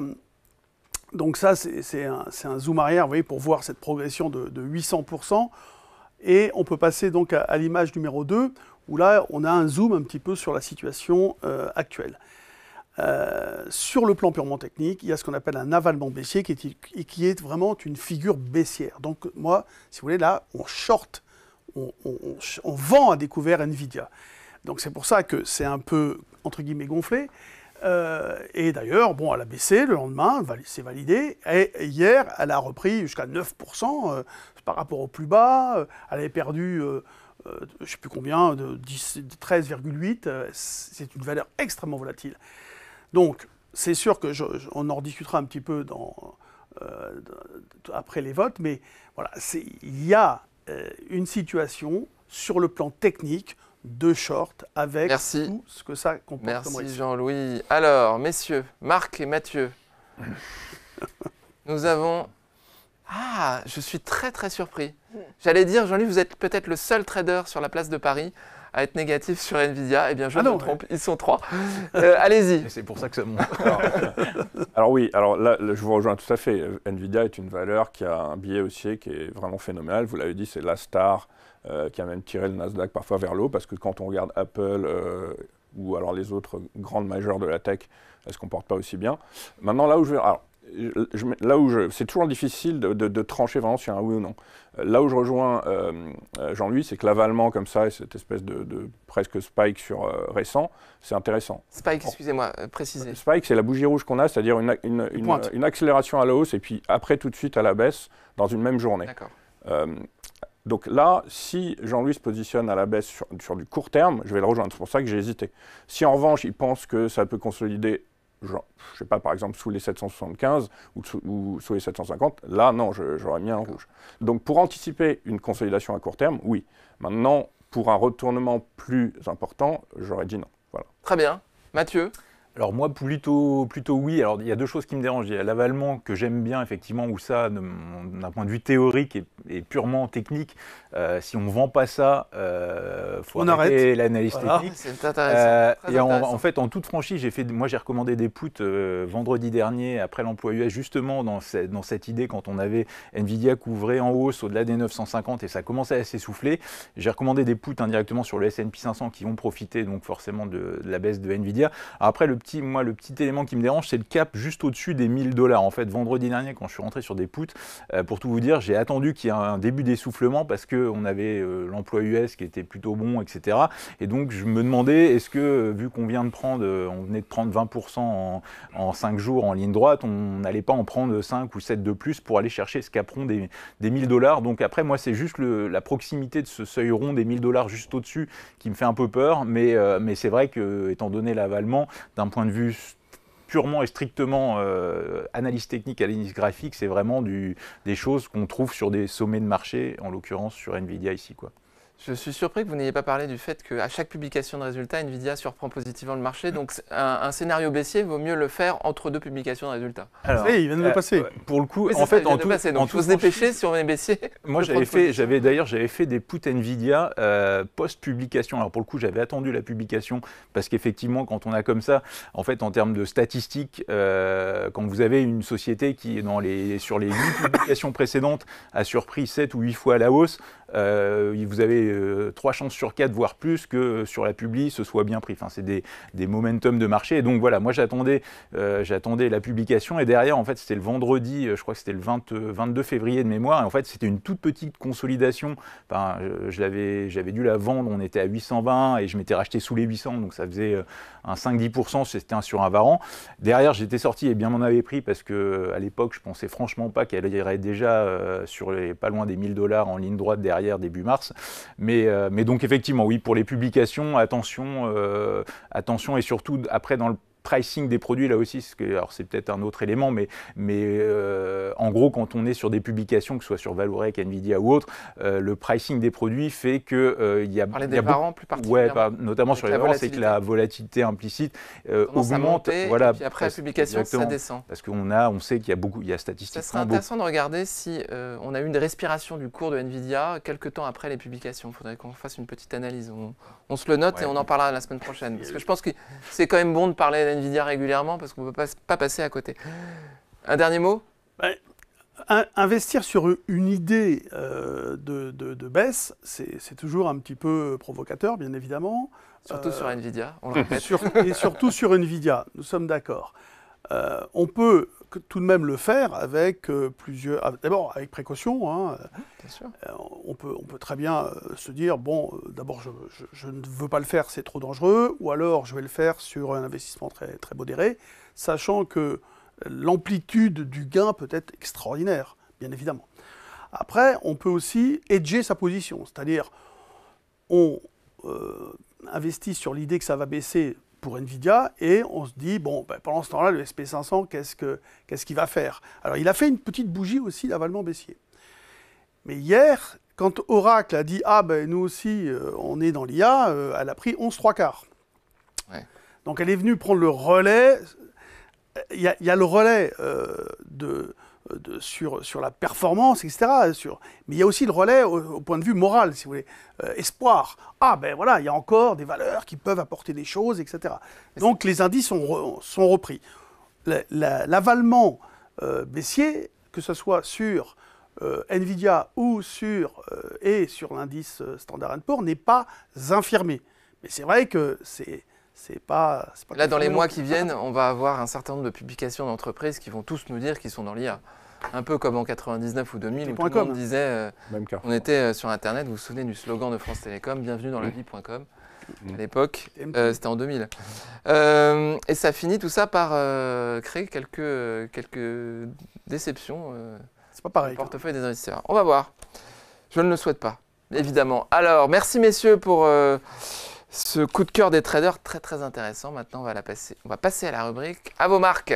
Donc ça, c'est un zoom arrière, vous voyez, pour voir cette progression de 800%. Et on peut passer donc à l'image numéro 2, où là, on a un zoom un petit peu sur la situation actuelle. Sur le plan purement technique, il y a ce qu'on appelle un avalement baissier qui est vraiment une figure baissière. Donc moi, si vous voulez, là, on short, on vend à découvert NVIDIA. Donc c'est pour ça que c'est un peu, entre guillemets, gonflé. Et d'ailleurs, bon, elle a baissé le lendemain, c'est validé. Et hier, elle a repris jusqu'à 9% par rapport au plus bas. Elle avait perdu, je ne sais plus combien, de 13,8. C'est une valeur extrêmement volatile. Donc, c'est sûr qu'on en discutera un petit peu après les votes, mais voilà, il y a une situation sur le plan technique de short avec tout ce que ça comporte comme risque. Merci Jean-Louis. Alors, messieurs, Marc et Mathieu, nous avons... Ah, je suis très très surpris. J'allais dire, Jean-Louis, vous êtes peut-être le seul trader sur la place de Paris à être négatif sur NVIDIA. Eh bien, je me trompe, ils sont 3. Allez-y. C'est pour ça que ça monte. Alors oui, alors là, je vous rejoins tout à fait. NVIDIA est une valeur qui a un biais haussier qui est vraiment phénoménal. Vous l'avez dit, c'est la star qui a même tiré le Nasdaq parfois vers le haut, parce que quand on regarde Apple ou alors les autres grandes majeures de la tech, elles ne se comportent pas aussi bien. Maintenant, là où je vais... Alors, c'est toujours difficile de trancher vraiment sur un oui ou non. Là où je rejoins Jean-Louis, c'est que l'avalement comme ça, et cette espèce de presque spike sur récent, c'est intéressant. Spike, excusez-moi, précisez. Spike, c'est la bougie rouge qu'on a, c'est-à-dire une accélération à la hausse et puis après tout de suite à la baisse dans une même journée. D'accord. Donc là, si Jean-Louis se positionne à la baisse sur du court terme, je vais le rejoindre. C'est pour ça que j'ai hésité. Si en revanche, il pense que ça peut consolider, genre, je ne sais pas, par exemple, sous les 775 ou sous les 750, là, non, j'aurais mis un rouge. Donc pour anticiper une consolidation à court terme, oui. Maintenant, pour un retournement plus important, j'aurais dit non. Voilà. Très bien. Mathieu ? Alors moi, plutôt oui. Alors il y a deux choses qui me dérangent. Il y a l'avalement que j'aime bien, effectivement, où ça, d'un point de vue théorique et purement technique, si on ne vend pas ça, il faut arrêter l'analyse technique. C'est intéressant. Et en fait, en toute franchise, moi j'ai recommandé des puts vendredi dernier, après l'emploi US, justement dans cette idée, quand on avait NVIDIA couvrait en hausse au-delà des 950 et ça commençait à s'essouffler. J'ai recommandé des puts indirectement sur le S&P 500 qui vont profiter donc forcément de la baisse de NVIDIA. Alors, après, le petit élément qui me dérange, c'est le cap juste au-dessus des 1000 $. En fait, vendredi dernier, quand je suis rentré sur des puts, pour tout vous dire, j'ai attendu qu'il y ait un début d'essoufflement parce qu'on avait l'emploi US qui était plutôt bon, etc. Et donc, je me demandais, est-ce que, vu qu'on venait de prendre 20% en 5 jours en ligne droite, on n'allait pas en prendre 5 ou 7 de plus pour aller chercher ce caperon des 1000 $. Donc après, moi, c'est juste la proximité de ce seuil rond des 1000 $ juste au-dessus qui me fait un peu peur. Mais c'est vrai que, étant donné l'avalement, d'un point de vue purement et strictement analyse technique, analyse graphique, c'est vraiment des choses qu'on trouve sur des sommets de marché, en l'occurrence sur NVIDIA ici, quoi. Je suis surpris que vous n'ayez pas parlé du fait qu'à chaque publication de résultats, NVIDIA surprend positivement le marché. Donc un scénario baissier, vaut mieux le faire entre deux publications de résultats. Alors, il vient de le passer. Pour le coup, oui, en fait, donc il faut se dépêcher si on est baissier. Moi, j'avais fait des puts NVIDIA post-publication. Alors pour le coup, j'avais attendu la publication parce qu'effectivement, quand on a comme ça, en fait, en termes de statistiques, quand vous avez une société qui, sur les 8 publications précédentes, a surpris 7 ou 8 fois à la hausse, vous avez 3 chances sur 4, voire plus, que sur la publi, ce soit bien pris. Enfin, c'est des momentum de marché. Et donc voilà, moi j'attendais la publication. Et derrière, en fait, c'était le vendredi, je crois que c'était le 22 février de mémoire. Et en fait, c'était une toute petite consolidation. Enfin, j'avais dû la vendre, on était à 820 et je m'étais racheté sous les 800. Donc ça faisait un 5-10%, c'était sur un varan. Derrière, j'étais sorti et bien m'en avait pris parce qu'à l'époque, je pensais franchement pas qu'elle irait déjà sur pas loin des 1000 $ en ligne droite derrière début mars. Mais donc effectivement, oui, pour les publications, attention et surtout après dans le pricing des produits là aussi, alors c'est peut-être un autre élément, mais en gros, quand on est sur des publications, que ce soit sur Vallourec, Nvidia ou autre, le pricing des produits fait que il y a... Parler des parents plus particulièrement. Notamment sur les parents, c'est que la volatilité implicite augmente. Voilà, et puis après la publication, ça descend. Parce on sait qu'il y a statistiquement... Ça serait intéressant de regarder si on a eu une respiration du cours de Nvidia quelques temps après les publications. Il faudrait qu'on fasse une petite analyse. On se le note et on en parlera la semaine prochaine. Parce que je pense que c'est quand même bon de parler d'Nvidia régulièrement parce qu'on ne peut pas passer à côté. Un dernier mot ? Investir sur une idée de baisse, c'est toujours un petit peu provocateur, bien évidemment. Surtout sur Nvidia, on le répète. Et surtout sur Nvidia, nous sommes d'accord. On peut tout de même le faire avec d'abord avec précaution. Hein. Bien sûr. On peut très bien se dire, bon, d'abord je ne veux pas le faire, c'est trop dangereux, ou alors je vais le faire sur un investissement très, très modéré, sachant que l'amplitude du gain peut être extraordinaire, bien évidemment. Après, on peut aussi hedger sa position, c'est-à-dire on investit sur l'idée que ça va baisser pour Nvidia et on se dit, bon, pendant ce temps-là, le SP500, qu'est-ce qu'il va faire? Alors, il a fait une petite bougie aussi d'avalement baissier. Mais hier, quand Oracle a dit, nous aussi, on est dans l'IA, elle a pris 11,75. Ouais. Donc, elle est venue prendre le relais. Il y a le relais sur la performance, etc. Mais il y a aussi le relais au point de vue moral, si vous voulez. Espoir. Voilà, il y a encore des valeurs qui peuvent apporter des choses, etc. Donc les indices sont repris. L'avalement baissier, que ce soit sur Nvidia ou sur l'indice Standard & Poor's, n'est pas infirmé. Mais c'est vrai que c'est pas là, dans les mois qui viennent, on va avoir un certain nombre de publications d'entreprises qui vont tous nous dire qu'ils sont dans l'IA. Un peu comme en 99 ou 2000, où tout le monde disait on était sur Internet, vous vous souvenez du slogan de France Télécom, bienvenue dans la vie.com. À l'époque, c'était en 2000. Et ça finit tout ça par créer quelques déceptions c'est pas pareil, au portefeuille des investisseurs. On va voir. Je ne le souhaite pas, évidemment. Alors, merci messieurs pour ce coup de cœur des traders, très très intéressant. Maintenant, on va passer à la rubrique « À vos marques ».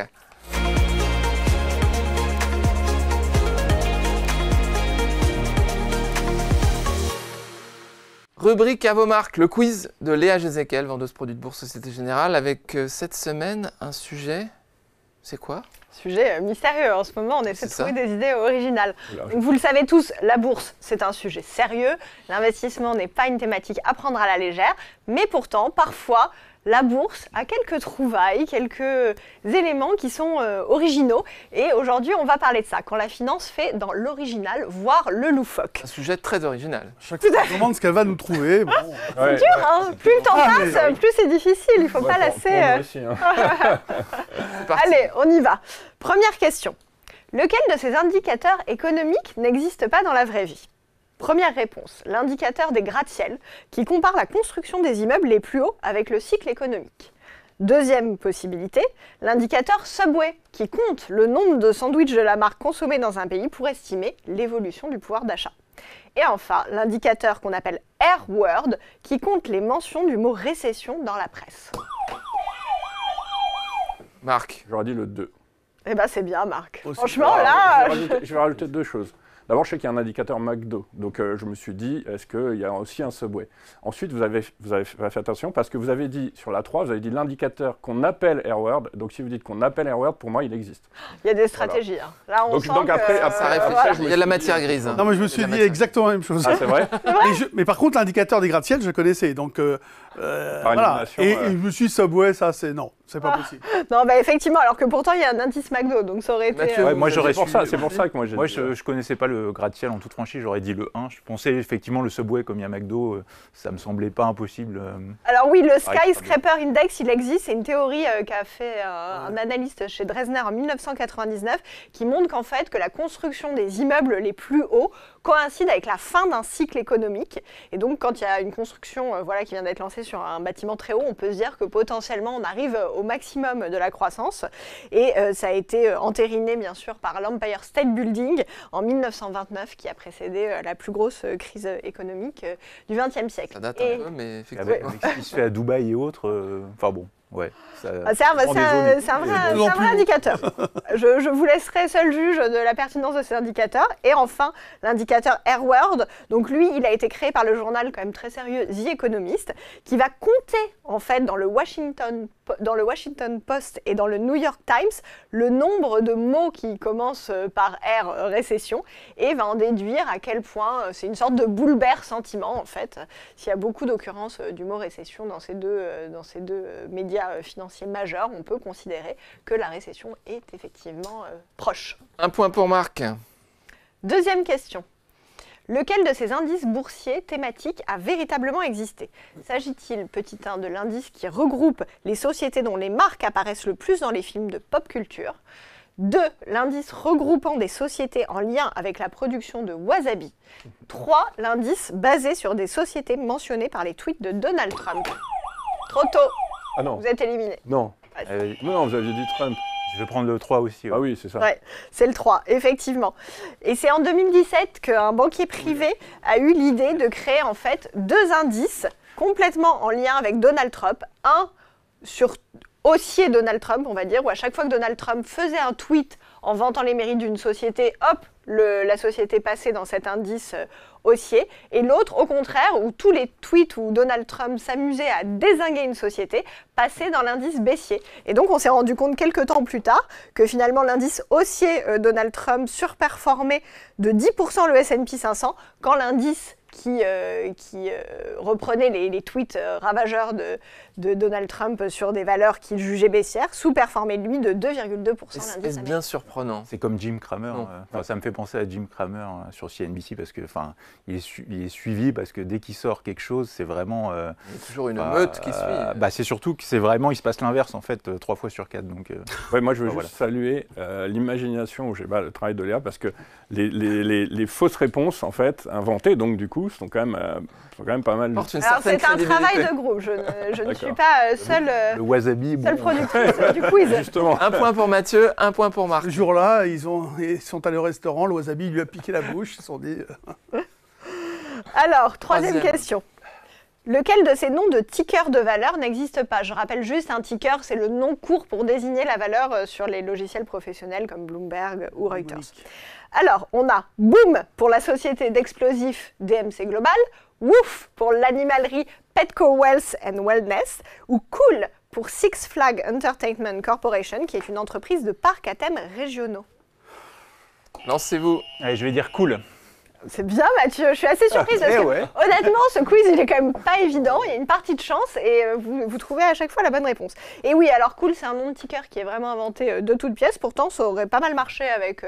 Rubrique à vos marques, le quiz de Léa Gézéquel, vendeuse produits de bourse Société Générale, avec cette semaine un sujet, c'est quoi? Sujet mystérieux. En ce moment, on essaie de trouver des idées originales. Donc, vous le savez tous, la bourse, c'est un sujet sérieux. L'investissement n'est pas une thématique à prendre à la légère. Mais pourtant, parfois, la bourse a quelques trouvailles, quelques éléments qui sont originaux. Et aujourd'hui, on va parler de ça. Quand la finance fait dans l'original, voire le loufoque. Un sujet très original. Chaque fois, on se demande ce qu'elle va nous trouver. Bon. C'est dur, hein. Plus le temps passe, plus c'est difficile. Il ne faut pas lasser. Aussi, hein. Allez, on y va. Première question. Lequel de ces indicateurs économiques n'existe pas dans la vraie vie? Première réponse, l'indicateur des gratte-ciel, qui compare la construction des immeubles les plus hauts avec le cycle économique. Deuxième possibilité, l'indicateur Subway, qui compte le nombre de sandwichs de la marque consommés dans un pays pour estimer l'évolution du pouvoir d'achat. Et enfin, l'indicateur qu'on appelle R-Word, qui compte les mentions du mot récession dans la presse. Marc. J'aurais dit le 2. Eh bien, c'est bien, Marc. Franchement, là... Je vais rajouter deux choses. D'abord, je sais qu'il y a un indicateur McDo, donc je me suis dit, est-ce qu'il y a aussi un Subway? Ensuite, vous avez fait attention parce que vous avez dit, sur la 3, vous avez dit l'indicateur qu'on appelle AirWord, donc si vous dites qu'on appelle AirWord, pour moi, il existe. Il y a des stratégies. Voilà. Hein. Là, on donc, sent donc après, ça réfléchit, il y a de la matière grise. Hein. Non, mais je me suis dit exactement la même chose. Ah, c'est vrai? Mais par contre, l'indicateur des gratte-ciel, je connaissais, donc voilà. Et je me suis dit, Subway, ça, c'est non. C'est pas possible. Non, effectivement, alors que pourtant, il y a un indice McDo, donc ça aurait été... moi, j'aurais su. C'est pour ça que moi, j'ai dit... je connaissais pas le gratte-ciel en toute franchise, j'aurais dit le 1. Je pensais effectivement le Subway, comme il y a McDo, ça me semblait pas impossible. Alors oui, le Skyscraper Index, il existe. C'est une théorie qu'a fait un analyste chez Dresdner en 1999, qui montre qu'en fait, que la construction des immeubles les plus hauts coïncide avec la fin d'un cycle économique. Et donc, quand il y a une construction qui vient d'être lancée sur un bâtiment très haut, on peut se dire que potentiellement, on arrive au maximum de la croissance. Et ça a été entériné, bien sûr, par l'Empire State Building en 1929, qui a précédé la plus grosse crise économique du XXe siècle. Ça date un peu, mais effectivement. Avec ce qui se fait à Dubaï et autres, enfin bon. Ouais. C'est un vrai indicateur. Je vous laisserai seul juge de la pertinence de ces indicateurs. Et enfin, l'indicateur AirWord. Donc lui, il a été créé par le journal quand même très sérieux The Economist, qui va compter en fait dans le Washington Post et dans le New York Times le nombre de mots qui commencent par R, récession, et va en déduire à quel point c'est une sorte de Boulbert sentiment en fait. S'il y a beaucoup d'occurrences du mot récession dans ces deux médias financiers majeurs, on peut considérer que la récession est effectivement proche. Un point pour Marc. Deuxième question. Lequel de ces indices boursiers thématiques a véritablement existé? S'agit-il, petit 1, de l'indice qui regroupe les sociétés dont les marques apparaissent le plus dans les films de pop culture? 2, l'indice regroupant des sociétés en lien avec la production de Wasabi? 3, l'indice basé sur des sociétés mentionnées par les tweets de Donald Trump? Trop tôt. Ah non. Vous êtes éliminé. Non. Non, vous aviez dit Trump. Je vais prendre le 3 aussi. Ouais. Ah oui, c'est ça. Ouais, c'est le 3, effectivement. Et c'est en 2017 qu'un banquier privé a eu l'idée de créer en fait 2 indices complètement en lien avec Donald Trump. Un sur haussier Donald Trump, on va dire, où à chaque fois que Donald Trump faisait un tweet en vantant les mérites d'une société, hop, la société passait dans cet indice haussier. Et l'autre, au contraire, où tous les tweets où Donald Trump s'amusait à dézinguer une société passaient dans l'indice baissier. Et donc, on s'est rendu compte quelques temps plus tard que finalement, l'indice haussier Donald Trump surperformait de 10% le S&P 500, quand l'indice qui reprenait les tweets ravageurs de Donald Trump sur des valeurs qu'il jugeait baissières, sous-performait lui de 2,2% l'indice. C'est bien surprenant. C'est comme Jim Cramer. Ça me fait penser à Jim Cramer sur CNBC parce que il est suivi parce que dès qu'il sort quelque chose, c'est vraiment. Il y a toujours une meute qui suit. C'est surtout que c'est vraiment, il se passe l'inverse en fait 3 fois sur 4. Donc. Moi je veux juste saluer l'imagination où j'ai le travail de Léa parce que les fausses réponses en fait inventées donc du coup sont quand même pas mal. Alors c'est un travail de groupe, je ne suis pas seule productrice du quiz. Justement. Un point pour Mathieu, un point pour Marc. Ce jour-là, ils sont allés au restaurant, le wasabi lui a piqué la bouche, ils se sont dit... Alors, troisième question. Lequel de ces noms de tickers de valeur n'existe pas? Je rappelle juste, un ticker, c'est le nom court pour désigner la valeur sur les logiciels professionnels comme Bloomberg ou Reuters. Alors, on a Boom pour la société d'explosifs DMC Global, Woof pour l'animalerie Petco Wealth and Wellness, ou Cool pour Six Flags Entertainment Corporation, qui est une entreprise de parcs à thème régionaux. Lancez-vous. Allez, je vais dire Cool. C'est bien Mathieu, je suis assez surprise parce que honnêtement ce quiz il est quand même pas évident, il y a une partie de chance et vous trouvez à chaque fois la bonne réponse. Et oui, alors Cool c'est un nom de ticker qui est vraiment inventé de toutes pièces, pourtant ça aurait pas mal marché avec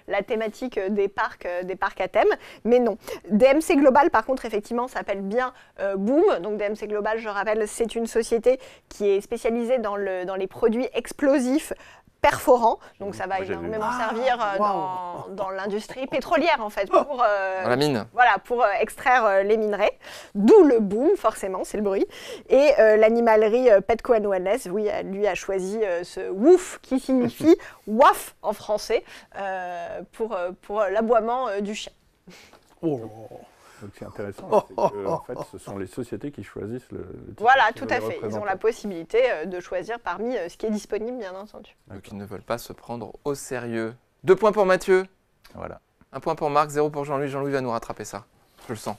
la thématique des parcs à thème, mais non. DMC Global par contre effectivement s'appelle bien Boom, donc DMC Global je rappelle c'est une société qui est spécialisée dans les produits explosifs perforant, donc ça va énormément servir dans l'industrie pétrolière en fait, pour la mine. Voilà, pour extraire les minerais, d'où le boom forcément, c'est le bruit. Et l'animalerie Petco and Wellness, oui, lui a choisi ce woof qui signifie waf en français pour l'aboiement du chien. Donc c'est intéressant, c'est que, en fait, ce sont les sociétés qui choisissent le titre. Voilà, tout à fait. Ils ont la possibilité de choisir parmi ce qui est disponible, bien entendu. Donc ils ne veulent pas se prendre au sérieux. 2 points pour Mathieu. Voilà. 1 point pour Marc, 0 pour Jean-Louis. Jean-Louis va nous rattraper ça. Je le sens.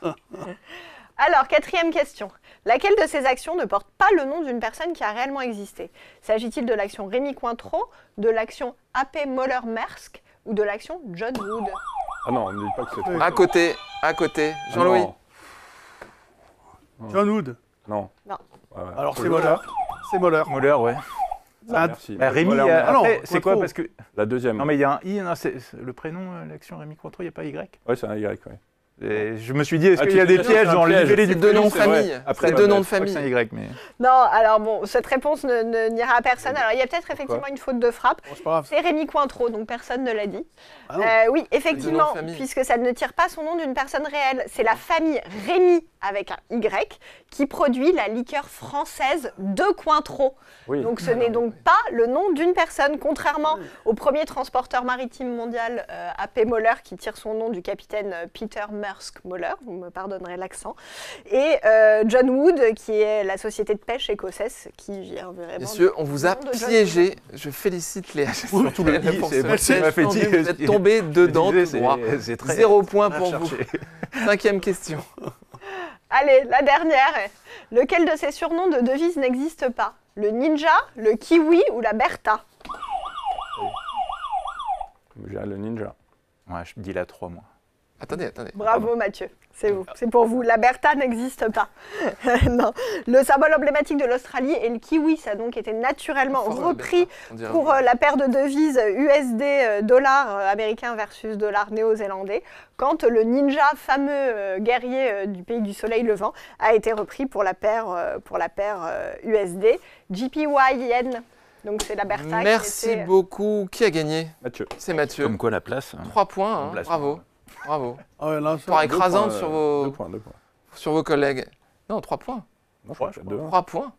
Alors, 4e question. Laquelle de ces actions ne porte pas le nom d'une personne qui a réellement existé? S'agit-il de l'action Rémy Cointreau, de l'action AP Moller-Maersk ou de l'action John Wood? Ah non, on ne dit pas que c'est trop. À côté. Jean-Louis. John Wood. Non. Alors c'est Moller. C'est Moller. Moller, ouais. Merci. Rémy, c'est quoi parce que... La deuxième. Non mais il y a un I, c'est le prénom, l'action Rémy Cointreau, il n'y a pas Y? Oui, c'est un Y, oui. Et je me suis dit, est-ce qu'il y a des pièges dans l'idée du deux noms de famille? Après, deux noms de famille. C'est un Y, mais... Non, alors bon, cette réponse n'ira à personne. Alors il y a peut-être effectivement une faute de frappe. C'est Rémy Cointreau, donc personne ne l'a dit. Oui, effectivement, puisque ça ne tire pas son nom d'une personne réelle. C'est la famille Rémy avec un Y, qui produit la liqueur française de Cointreau. Oui. Donc ce n'est donc pas le nom d'une personne, contrairement au premier transporteur maritime mondial, A.P. Moller, qui tire son nom du capitaine Peter Maersk Moller, vous me pardonnerez l'accent, et John Wood, qui est la société de pêche écossaise, qui vient vraiment... Messieurs, on vous a piégé. Je félicite Léa. Surtout le i, vous êtes tombé dedans tout droit. 0 point pour vous. 5e question. Allez, la dernière. Lequel de ces surnoms de devises n'existe pas? Le ninja, le kiwi ou la Bertha? Le ninja. Ouais, je dis la 3, moi. Attendez. Bravo Mathieu, c'est vous, c'est pour vous. La Bertha n'existe pas. Non. Le symbole emblématique de l'Australie est le kiwi. Ça a donc été naturellement repris pour la paire de devises USD dollar américain versus dollar néo-zélandais, quand le ninja, fameux guerrier du pays du soleil levant, a été repris pour la paire USD JPY yen. Donc c'est la Bertha. Merci beaucoup. Qui a gagné? Mathieu. C'est Mathieu. Comme quoi la place. 3 points, hein. Bravo. Bravo. Ah ouais, là, Par écrasante sur vos... 2 points. Sur vos collègues. Non, 3 points. Non, je crois que c'est 2. 3 points.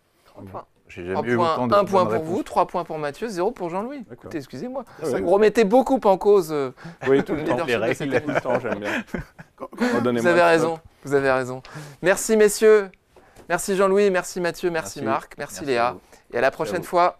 J'ai jamais eu autant de 1 point pour réponses. vous, 3 points pour Mathieu, 0 pour Jean-Louis. Écoutez, excusez-moi. Oui. Vous remettez beaucoup en cause. Oui, tout le temps. leadership de cette Tout le temps, j'aime bien. Vous avez raison. Vous avez raison. Merci messieurs. Merci Jean-Louis, merci Mathieu, merci Marc, merci Léa. Et à la prochaine fois.